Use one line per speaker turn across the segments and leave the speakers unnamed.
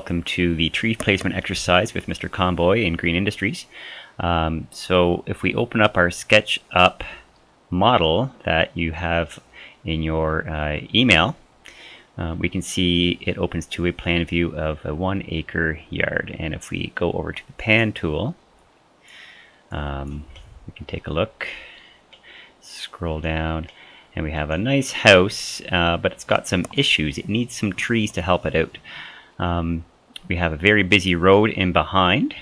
welcome to the tree placement exercise with Mr. Conboy in Green Industries. So if we open up our SketchUp model that you have in your email, we can see it opens to a plan view of a 1 acre yard. And if we go over to the pan tool, we can take a look, scroll down, and we have a nice house, but it's got some issues. It needs some trees to help it out. We have a very busy road in behind.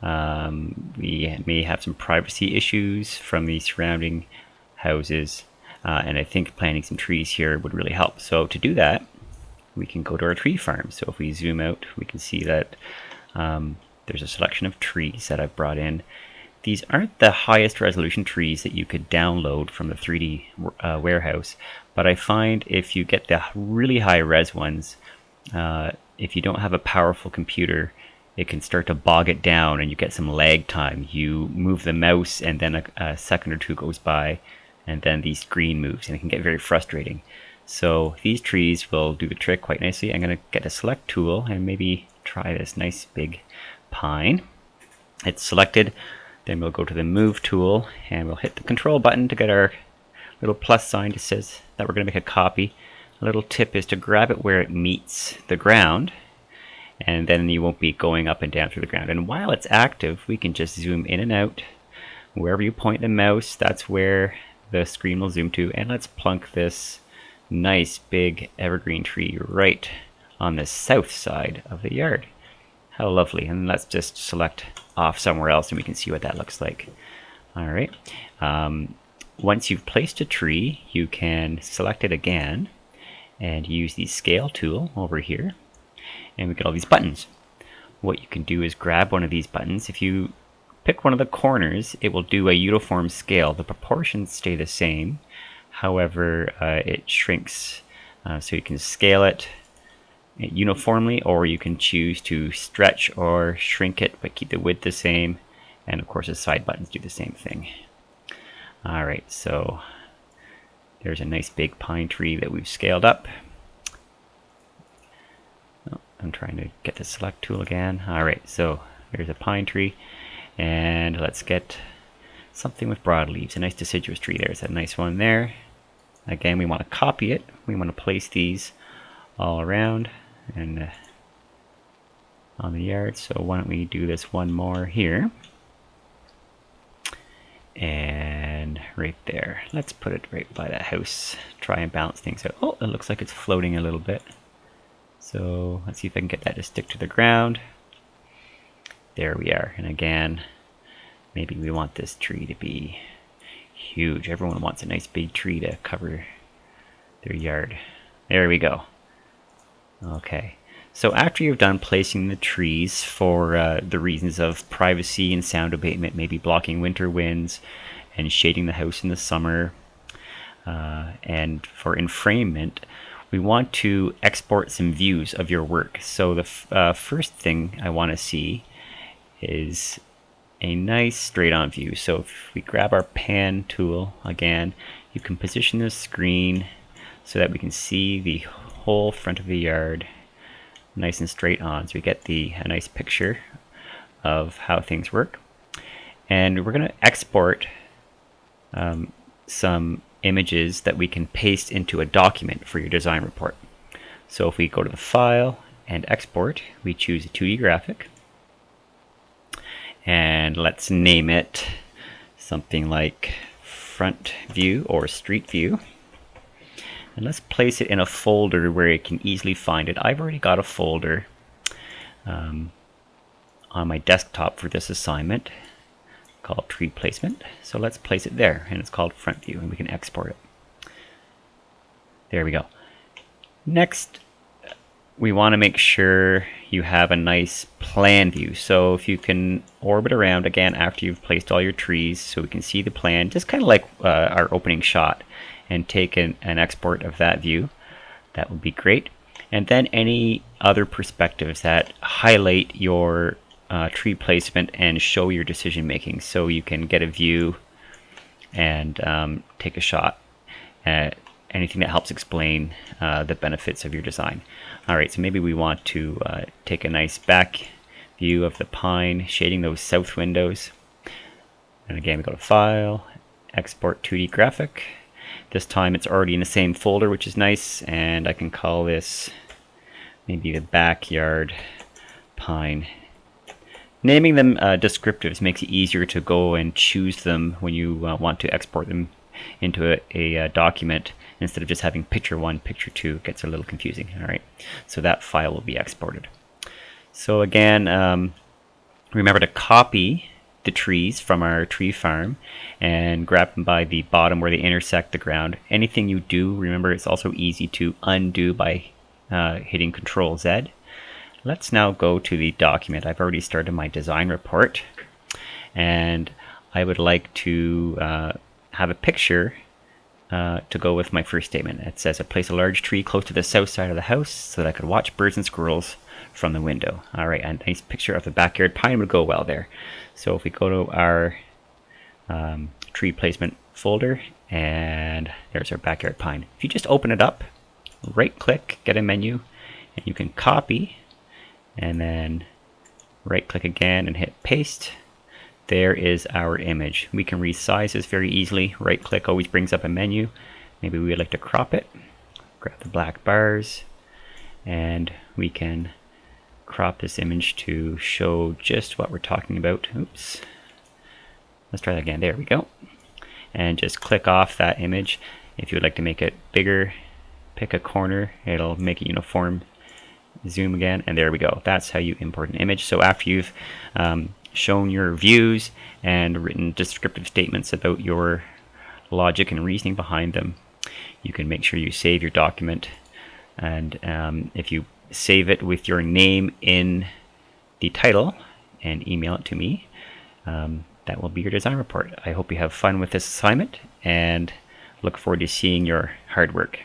We may have some privacy issues from the surrounding houses, and I think planting some trees here would really help. So to do that, we can go to our tree farm. So if we zoom out, we can see that there's a selection of trees that I've brought in. These aren't the highest resolution trees that you could download from the 3D warehouse, but I find if you get the really high res ones, if you don't have a powerful computer, it can start to bog it down and you get some lag time. You move the mouse and then a second or two goes by and then the screen moves and it can get very frustrating. So these trees will do the trick quite nicely. I'm going to get a select tool and maybe try this nice big pine. It's selected. Then we'll go to the move tool and we'll hit the control button to get our little plus sign that says that we're going to make a copy. A little tip is to grab it where it meets the ground, and then you won't be going up and down through the ground. And while it's active, we can just zoom in and out. Wherever you point the mouse, that's where the screen will zoom to. And let's plunk this nice big evergreen tree right on the south side of the yard. How lovely. And let's just select off somewhere else and we can see what that looks like. All right. Once you've placed a tree, you can select it again and use the scale tool over here, and we get all these buttons. What you can do is grab one of these buttons. If you pick one of the corners, it will do a uniform scale. The proportions stay the same, however it shrinks, so you can scale it uniformly, or you can choose to stretch or shrink it but keep the width the same, and of course the side buttons do the same thing. Alright, so there's a nice big pine tree that we've scaled up. Oh, I'm trying to get the select tool again. Alright, so there's a pine tree, and let's get something with broad leaves, a nice deciduous tree. There's a nice one there. Again, we want to copy it. We want to place these all around and on the yard. So why don't we do this one more here, and right there. Let's put it right by that house. Try and balance things out. Oh, it looks like it's floating a little bit. So let's see if I can get that to stick to the ground. There we are. And again, maybe we want this tree to be huge. Everyone wants a nice big tree to cover their yard. There we go. Okay, so after you've done placing the trees for the reasons of privacy and sound abatement, maybe blocking winter winds and shading the house in the summer, and for enframelment, we want to export some views of your work. So the first thing I want to see is a nice straight-on view. So if we grab our pan tool again, you can position the screen so that we can see the whole front of the yard nice and straight on, so we get a nice picture of how things work. And we're going to export some images that we can paste into a document for your design report. So if we go to the file and export, we choose a 2D graphic, and let's name it something like front view or street view. And let's place it in a folder where it can easily find it. I've already got a folder on my desktop for this assignment called tree placement. So let's place it there, and it's called front view, and we can export it. There we go. Next, we want to make sure you have a nice plan view. So if you can orbit around again after you've placed all your trees so we can see the plan, just kind of like our opening shot, and take an export of that view, that would be great. And then any other perspectives that highlight your tree placement and show your decision making, so you can get a view and take a shot. anything that helps explain the benefits of your design. All right, so maybe we want to take a nice back view of the pine, shading those south windows. And again, we go to File, Export 2D Graphic. This time it's already in the same folder, which is nice, and I can call this maybe the backyard pine. Naming them descriptives makes it easier to go and choose them when you want to export them into a document instead of just having picture 1, picture 2. It gets a little confusing. All right, so that file will be exported. So again, remember to copy the trees from our tree farm and grab them by the bottom where they intersect the ground. Anything you do, remember, it's also easy to undo by hitting Control Z. Let's now go to the document. I've already started my design report, and I would like to have a picture to go with my first statement. It says, I place a large tree close to the south side of the house so that I could watch birds and squirrels from the window. All right, a nice picture of the backyard pine would go well there. So if we go to our tree placement folder, and there's our backyard pine. If you just open it up, right click, get a menu, and you can copy, and then right click again and hit paste. There is our image. We can resize this very easily. Right click always brings up a menu. Maybe we would like to crop it. Grab the black bars, and we can crop this image to show just what we're talking about. Oops. Let's try that again. There we go. And just click off that image. If you would like to make it bigger, pick a corner. It'll make it uniform. Zoom again, and there we go. That's how you import an image. So after you've shown your views and written descriptive statements about your logic and reasoning behind them, you can make sure you save your document. And if you save it with your name in the title and email it to me, that will be your design report. I hope you have fun with this assignment and look forward to seeing your hard work.